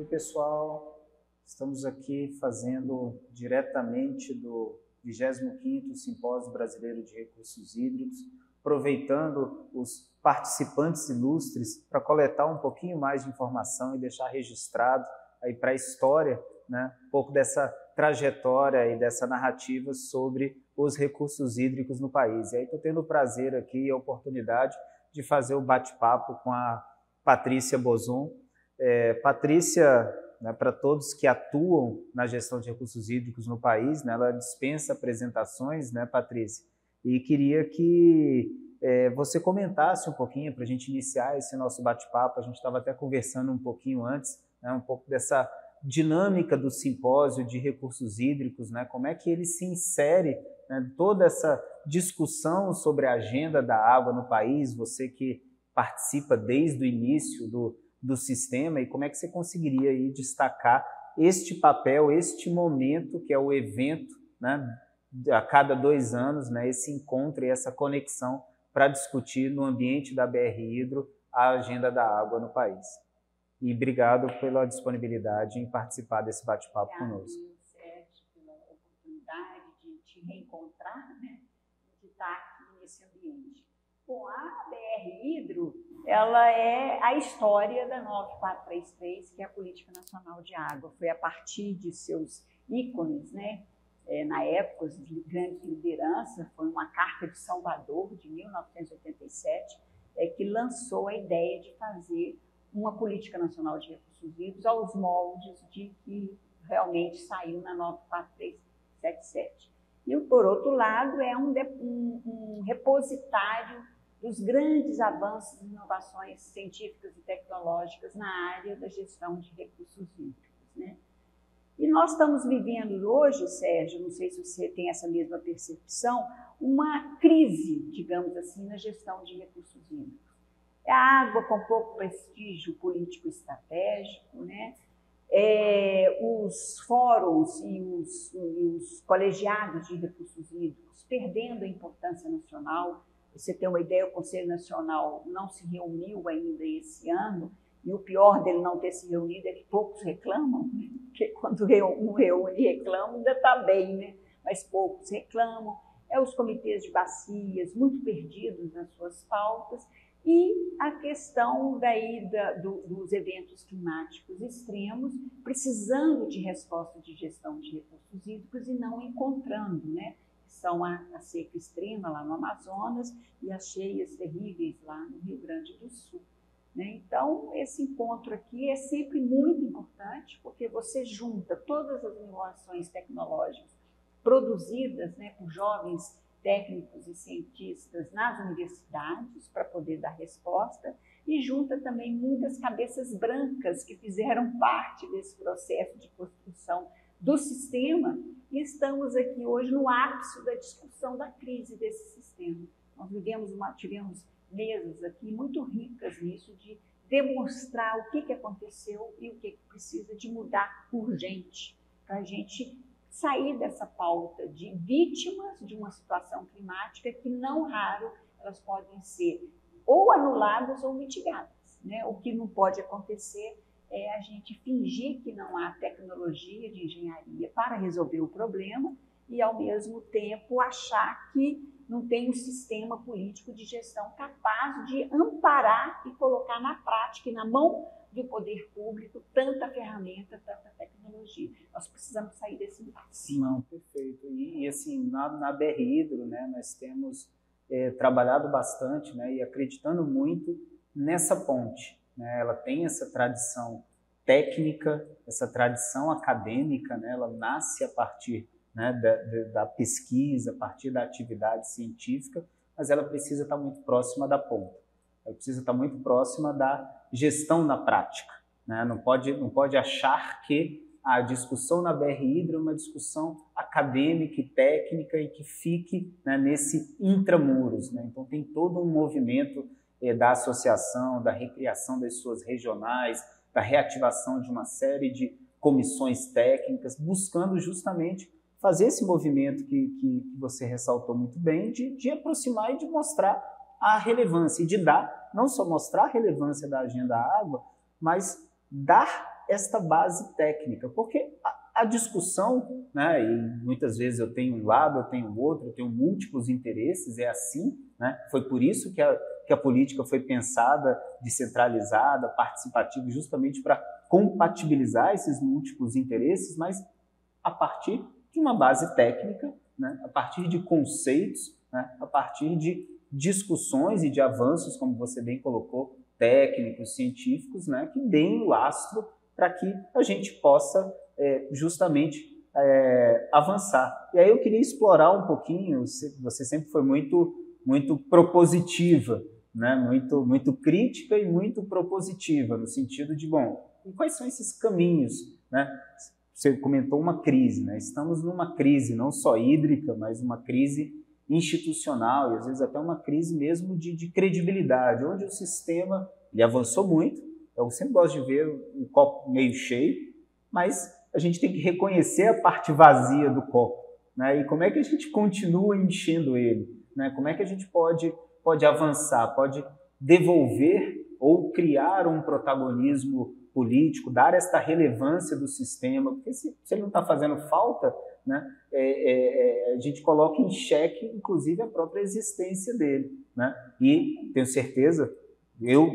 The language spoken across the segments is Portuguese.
Oi, pessoal, estamos aqui fazendo diretamente do 25º Simpósio Brasileiro de Recursos Hídricos, aproveitando os participantes ilustres para coletar um pouquinho mais de informação e deixar registrado aí para a história, né, um pouco dessa trajetória e dessa narrativa sobre os recursos hídricos no país. E aí estou tendo o prazer aqui e a oportunidade de fazer o bate-papo com a Patrícia Bozon. Patrícia, né, para todos que atuam na gestão de recursos hídricos no país, né, ela dispensa apresentações, né, Patrícia? E queria que você comentasse um pouquinho para a gente iniciar esse nosso bate-papo. A gente estava até conversando um pouquinho antes, né, um pouco dessa dinâmica do simpósio de recursos hídricos, né, como é que ele se insere, né, toda essa discussão sobre a agenda da água no país, você que participa desde o início do sistema, e como é que você conseguiria aí destacar este papel, este momento, que é o evento, né, a cada 2 anos, né, esse encontro e essa conexão para discutir no ambiente da BR Hidro a agenda da água no país. E obrigado pela disponibilidade em participar desse bate-papo conosco. Obrigada, Sérgio, pela oportunidade de te reencontrar, né, de estar aqui nesse ambiente. Bom, a BR Hidro, ela é a história da 9433, que é a Política Nacional de Água. Foi a partir de seus ícones, né? Na época, as grandes lideranças, foi uma Carta de Salvador, de 1987, que lançou a ideia de fazer uma Política Nacional de Recursos Hídricos aos moldes de que realmente saiu na 943377. E, por outro lado, é um repositário dos grandes avanços e inovações científicas e tecnológicas na área da gestão de recursos hídricos, né? E nós estamos vivendo hoje, Sérgio, não sei se você tem essa mesma percepção, uma crise, digamos assim, na gestão de recursos hídricos. A água com pouco prestígio político estratégico, né? Os fóruns e os colegiados de recursos hídricos perdendo a importância nacional. Você tem uma ideia, o Conselho Nacional não se reuniu ainda esse ano, e o pior dele não ter se reunido é que poucos reclamam, né? Porque quando um reúne e reclama, ainda está bem, né? Mas poucos reclamam. Os comitês de bacias muito perdidos nas suas pautas, e a questão daí dos eventos climáticos extremos, precisando de resposta de gestão de recursos hídricos e não encontrando, né? São a seca extrema lá no Amazonas e as cheias terríveis lá no Rio Grande do Sul, né? Então, esse encontro aqui é sempre muito importante, porque você junta todas as inovações tecnológicas produzidas, né, por jovens técnicos e cientistas nas universidades para poder dar resposta, e junta também muitas cabeças brancas que fizeram parte desse processo de construção do sistema, e estamos aqui hoje no ápice da discussão da crise desse sistema. Nós tivemos mesas aqui muito ricas nisso, de demonstrar o que aconteceu e o que precisa de mudar urgente, para a gente sair dessa pauta de vítimas de uma situação climática que, não raro, elas podem ser ou anuladas ou mitigadas, né? O que não pode acontecer é a gente fingir que não há tecnologia de engenharia para resolver o problema e, ao mesmo tempo, achar que não tem um sistema político de gestão capaz de amparar e colocar na prática e na mão do poder público tanta ferramenta, tanta tecnologia. Nós precisamos sair desse impasse. Não, perfeito. E assim, na BR Hidro, né, nós temos trabalhado bastante, né, e acreditando muito nessa ponte, né? Ela tem essa tradição técnica, essa tradição acadêmica, né? Ela nasce a partir, né, da pesquisa, a partir da atividade científica, mas ela precisa estar muito próxima da ponta. Ela precisa estar muito próxima da gestão na prática, né? Não pode achar que a discussão na BR Hidro é uma discussão acadêmica e técnica e que fique, né, nesse intramuros, né? Então tem todo um movimento da associação, da recriação das suas regionais, da reativação de uma série de comissões técnicas, buscando justamente fazer esse movimento que você ressaltou muito bem, de aproximar e de mostrar a relevância, e de dar, não só mostrar a relevância da agenda água, mas dar esta base técnica, porque a discussão, né, e muitas vezes eu tenho um lado, eu tenho outro, eu tenho múltiplos interesses, é assim, né? Foi por isso que a política foi pensada, descentralizada, participativa, justamente para compatibilizar esses múltiplos interesses, mas a partir de uma base técnica, né, a partir de conceitos, né, a partir de discussões e de avanços, como você bem colocou, técnicos, científicos, né, que deem o lastro para que a gente possa justamente avançar. E aí eu queria explorar um pouquinho, você sempre foi muito propositiva, né, muito crítica e muito propositiva, no sentido de, bom, quais são esses caminhos, né? Você comentou uma crise, né? Estamos numa crise não só hídrica, mas uma crise institucional e às vezes até uma crise mesmo de credibilidade, onde o sistema ele avançou muito. Eu sempre gosto de ver o copo meio cheio, mas a gente tem que reconhecer a parte vazia do copo, né? E como é que a gente continua enchendo ele, né? Como é que a gente pode avançar, pode devolver ou criar um protagonismo político, dar esta relevância do sistema, porque se ele não está fazendo falta, né, a gente coloca em xeque, inclusive, a própria existência dele, né? E tenho certeza, eu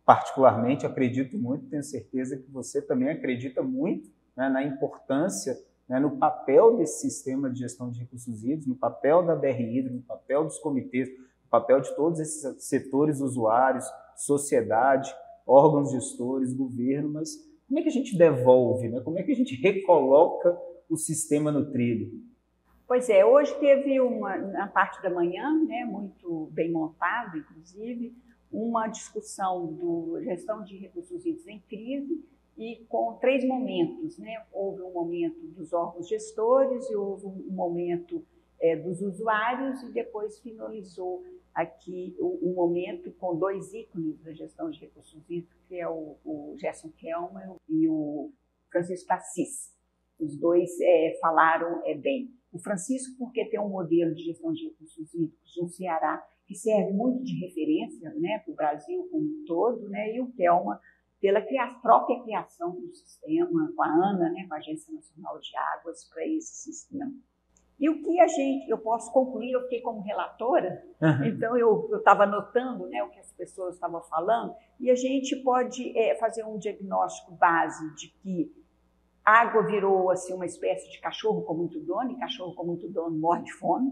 particularmente acredito muito, tenho certeza que você também acredita muito, né, na importância, né, no papel desse sistema de gestão de recursos hídricos, no papel da BR-Hidro, no papel dos comitês, no papel de todos esses setores usuários, sociedade, órgãos gestores, governo, mas como é que a gente devolve, né? Como é que a gente recoloca o sistema no trilho? Pois é, hoje teve na parte da manhã, né, muito bem montado, inclusive, uma discussão do gestão de recursos hídricos em crise e com 3 momentos, né? Houve um momento dos órgãos gestores e houve um momento dos usuários e depois finalizou aqui o momento com 2 ícones da gestão de recursos hídricos, que é o Gerson Kelman e o Francisco Assis. Os dois falaram bem. O Francisco, porque tem um modelo de gestão de recursos hídricos no Ceará que serve muito de referência, né, para o Brasil como um todo, né, e o Kelman pela própria criação do sistema, com a ANA, né, com a Agência Nacional de Águas, para esse sistema. E o que eu posso concluir, eu fiquei como relatora, então eu estava anotando, né, o que as pessoas estavam falando, e a gente pode fazer um diagnóstico base de que a água virou assim, uma espécie de cachorro com muito dono, e cachorro com muito dono morre de fome,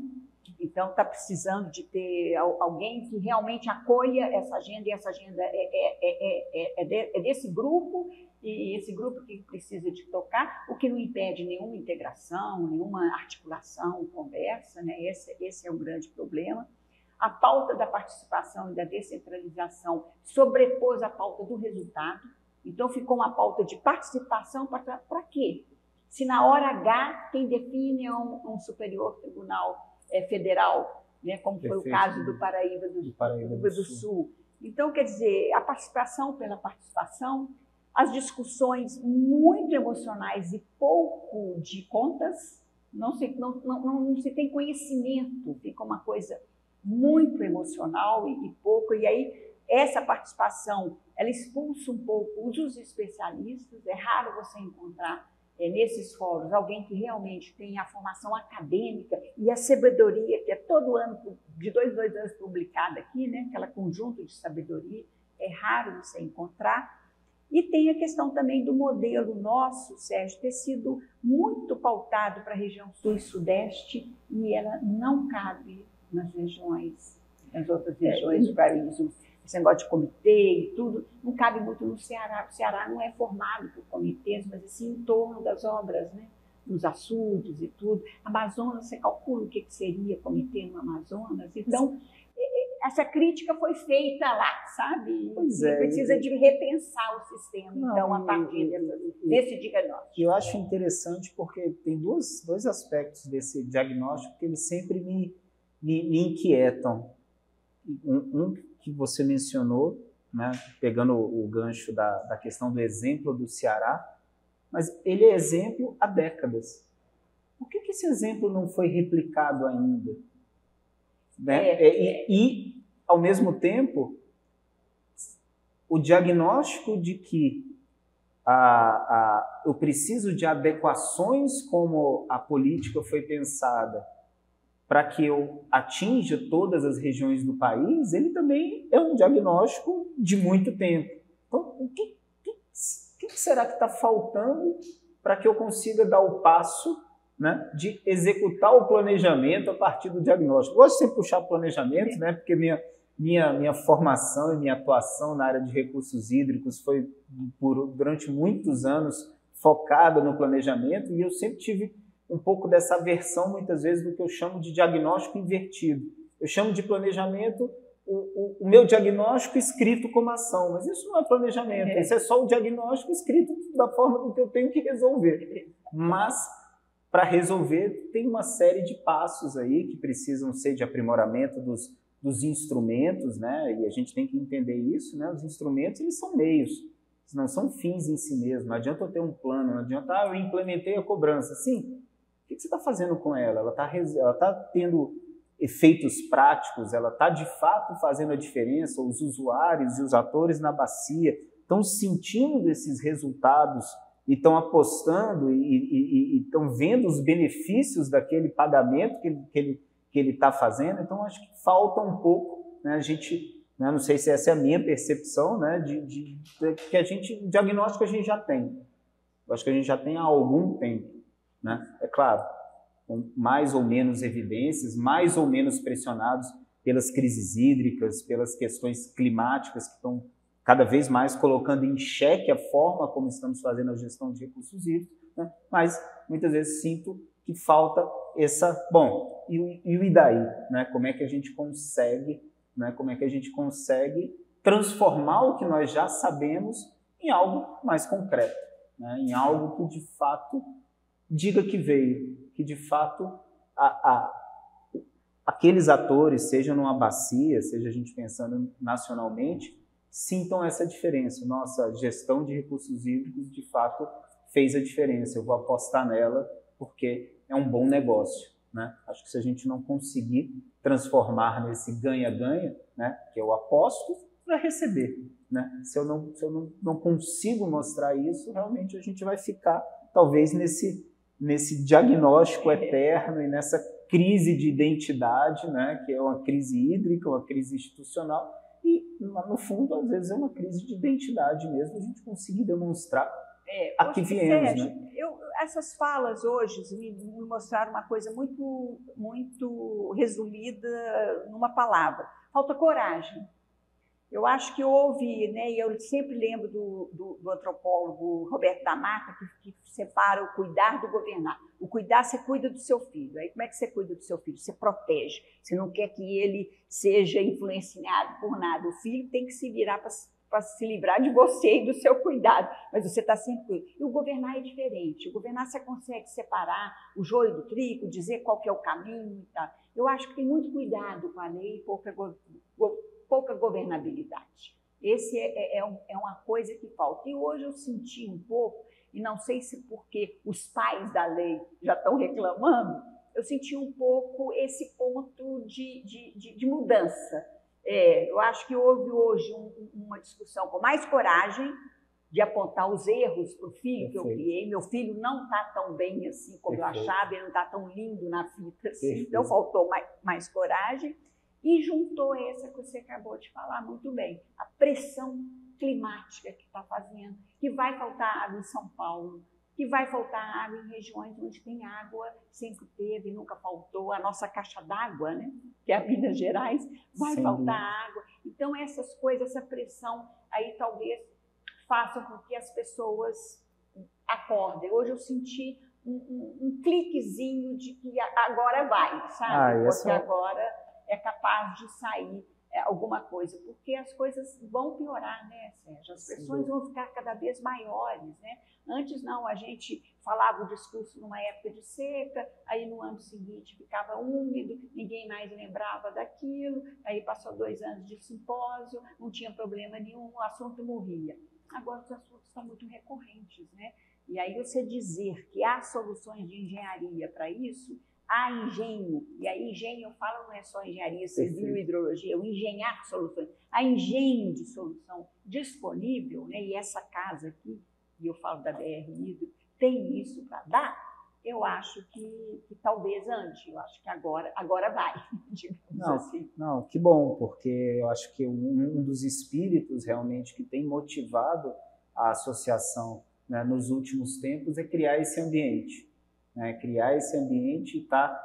então está precisando de ter alguém que realmente acolha essa agenda, e essa agenda é desse grupo, e esse grupo que precisa de tocar, o que não impede nenhuma integração, nenhuma articulação, conversa, né? Esse é o grande problema. A pauta da participação e da descentralização sobrepôs a pauta do resultado, então ficou uma pauta de participação para quê? Se na hora H quem define é um superior tribunal federal, né? Como foi o caso do Paraíba do Sul. Então, quer dizer, a participação pela participação, as discussões muito emocionais e pouco de contas, não se tem conhecimento, fica uma coisa muito emocional e pouco, e aí essa participação, ela expulsa um pouco os especialistas, é raro você encontrar nesses fóruns alguém que realmente tem a formação acadêmica e a sabedoria, que é todo ano, de 2 anos publicada aqui, né? Aquela conjunto de sabedoria, é raro você encontrar. E tem a questão também do modelo nosso, Sérgio, ter sido muito pautado para a região sul e sudeste, e ela não cabe nas outras regiões do país. Esse negócio de comitê e tudo, não cabe muito no Ceará. O Ceará não é formado por comitês, mas assim em torno das obras, né? Nos açudes e tudo. Amazonas, você calcula o que seria comitê no Amazonas. Então, essa crítica foi feita lá, sabe? Pois precisa de repensar o sistema, então, a partir desse diagnóstico. Eu acho interessante porque tem dois aspectos desse diagnóstico que eles sempre me inquietam. Um que você mencionou, né, pegando o gancho da questão do exemplo do Ceará, mas ele é exemplo há décadas. Por que esse exemplo não foi replicado ainda? Né? E, ao mesmo tempo, o diagnóstico de que eu preciso de adequações como a política foi pensada para que eu atinja todas as regiões do país, ele também é um diagnóstico de muito tempo. Então, o que será que está faltando para que eu consiga dar o passo, né, de executar o planejamento a partir do diagnóstico? Eu gosto de sempre puxar planejamento, né, porque minha formação e minha atuação na área de recursos hídricos foi, durante muitos anos, focada no planejamento, e eu sempre tive um pouco dessa aversão, muitas vezes, do que eu chamo de diagnóstico invertido. Eu chamo de planejamento o meu diagnóstico escrito como ação, mas isso não é planejamento, isso é só o diagnóstico escrito da forma do que eu tenho que resolver. Mas, para resolver, tem uma série de passos aí que precisam ser de aprimoramento dos instrumentos, né? E a gente tem que entender isso, né? Os instrumentos, eles são meios, não são fins em si mesmos. Não adianta eu ter um plano, não adianta, eu implementei a cobrança. Sim, o que você está fazendo com ela? Ela está tendo efeitos práticos, ela está de fato fazendo a diferença, os usuários e os atores na bacia estão sentindo esses resultados e estão apostando e estão vendo os benefícios daquele pagamento que ele está fazendo. Então, acho que falta um pouco, né, a gente, né, não sei se essa é a minha percepção, né, que diagnóstico a gente já tem. Eu acho que a gente já tem há algum tempo, né? É claro, com mais ou menos evidências, mais ou menos pressionados pelas crises hídricas, pelas questões climáticas que estão cada vez mais colocando em xeque a forma como estamos fazendo a gestão de recursos hídricos, né? Mas muitas vezes sinto que falta essa... Bom, e daí? Né? Como é que a gente consegue, né? Como é que a gente consegue transformar o que nós já sabemos em algo mais concreto, né? Em algo que de fato diga que veio, que de fato aqueles atores, seja numa bacia, seja a gente pensando nacionalmente, sintam essa diferença. Nossa gestão de recursos hídricos de fato fez a diferença, eu vou apostar nela porque é um bom negócio, né? Acho que se a gente não conseguir transformar nesse ganha-ganha, né, que eu aposto para receber, né? Se eu não consigo mostrar isso, realmente a gente vai ficar talvez nesse diagnóstico eterno e nessa crise de identidade, né, que é uma crise hídrica, uma crise institucional, e, no fundo, às vezes é uma crise de identidade mesmo, a gente conseguir demonstrar a que viemos. Sérgio, né? essas falas hoje me mostraram uma coisa muito, muito resumida numa palavra: falta coragem. Eu acho que houve, né, e eu sempre lembro do antropólogo Roberto da Mata, que separa o cuidar do governar. O cuidar, você cuida do seu filho. Aí como é que você cuida do seu filho? Você protege. Você não quer que ele seja influenciado por nada. O filho tem que se virar para se livrar de você e do seu cuidado, mas você está sempre cuidando. E o governar é diferente. O governar você consegue separar o joio do trigo, dizer qual que é o caminho e tal. Eu acho que tem muito cuidado com a lei e pouca governabilidade. Esse é uma coisa que falta. E hoje eu senti um pouco, e não sei se porque os pais da lei já estão reclamando, eu senti um pouco esse ponto de mudança. Eu acho que houve hoje uma discussão com mais coragem de apontar os erros para o filho que eu criei. Meu filho não está tão bem assim como eu achava, ele não está tão lindo na fita assim, então faltou mais coragem. E juntou essa que você acabou de falar muito bem, a pressão climática que está fazendo, que vai faltar água em São Paulo, que vai faltar água em regiões onde tem água, sempre teve, nunca faltou, a nossa caixa d'água, né, que é a Minas Gerais, vai faltar água. Então, essas coisas, essa pressão aí talvez façam com que as pessoas acordem. Hoje eu senti um cliquezinho de que agora vai, sabe? Porque agora é capaz de sair alguma coisa, porque as coisas vão piorar, né, Sérgio? As pressões vão ficar cada vez maiores, né? Antes não, a gente falava o discurso numa época de seca, aí no ano seguinte ficava úmido, ninguém mais lembrava daquilo, aí passou 2 anos de simpósio, não tinha problema nenhum, o assunto morria. Agora os assuntos estão muito recorrentes, né? E aí você dizer que há soluções de engenharia para isso, há engenho, e aí engenho eu falo não é só engenharia civil e hidrologia, o engenhar soluções, há engenho de solução disponível, né? E essa casa aqui e eu falo da BR Hidro, tem isso para dar, eu acho que talvez antes, eu acho que agora vai, digamos assim. Não, que bom, porque eu acho que um dos espíritos realmente que tem motivado a associação, né, nos últimos tempos é criar esse ambiente, né, criar esse ambiente e estar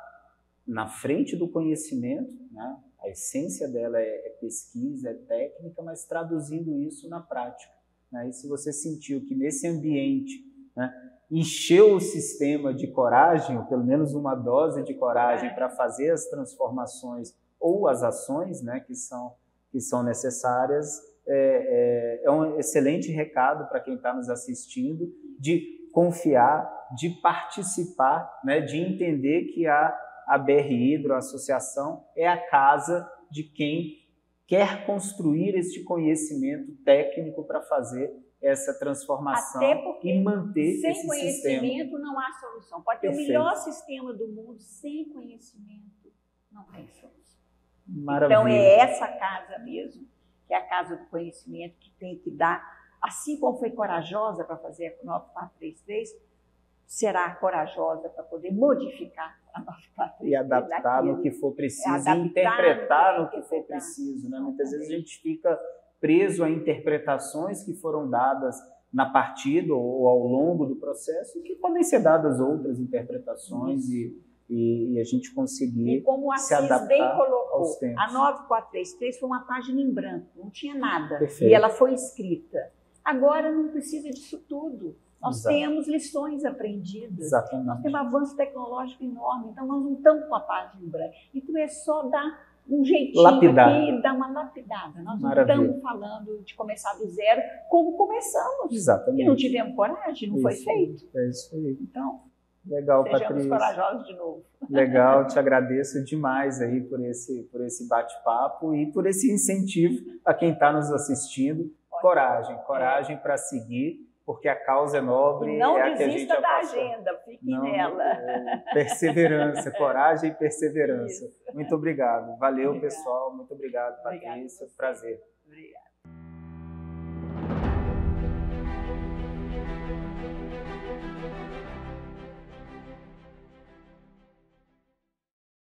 na frente do conhecimento, né, a essência dela é pesquisa, é técnica, mas traduzindo isso na prática, né, e se você sentiu que nesse ambiente, né, encheu o sistema de coragem, ou pelo menos uma dose de coragem para fazer as transformações ou as ações, né, que são necessárias, é um excelente recado para quem está nos assistindo, de confiar, de participar, né, de entender que a BR Hidro, a associação, é a casa de quem quer construir este conhecimento técnico para fazer essa transformação e manter esse sistema. Sem conhecimento não há solução. Pode ter o melhor sistema do mundo, sem conhecimento não tem solução. Maravilha. Então é essa casa mesmo, que é a casa do conhecimento, que tem que dar, assim como foi corajosa para fazer a 9433, será corajosa para poder modificar a 9433. E adaptar no que for preciso, e interpretar no que for preciso, né? Muitas vezes a gente fica preso a interpretações que foram dadas na partida ou ao longo do processo e que podem ser dadas outras interpretações e a gente conseguir se adaptar bem colocou, aos tempos. A 9433 foi uma página em branco, não tinha nada. Perfeito. E ela foi escrita. Agora não precisa disso tudo. Nós temos lições aprendidas. Exatamente. Nós temos um avanço tecnológico enorme, então nós não estamos com a página em branco. Então é só dar um jeitinho aqui, dar uma lapidada. Nós não estamos falando de começar do zero, como começamos. Exatamente. E não tivemos coragem, não foi feito. É isso aí. Então, legal, sejamos Patrícia. corajosos de novo. Legal, te agradeço demais aí por esse bate-papo e por esse incentivo a quem está nos assistindo. Coragem para seguir, porque a causa é nobre. E não é a que a gente desista da agenda, fique nela. Perseverança, coragem e perseverança. Isso. Muito obrigado. Valeu, pessoal. Muito obrigado, Patrícia. Prazer. Obrigada.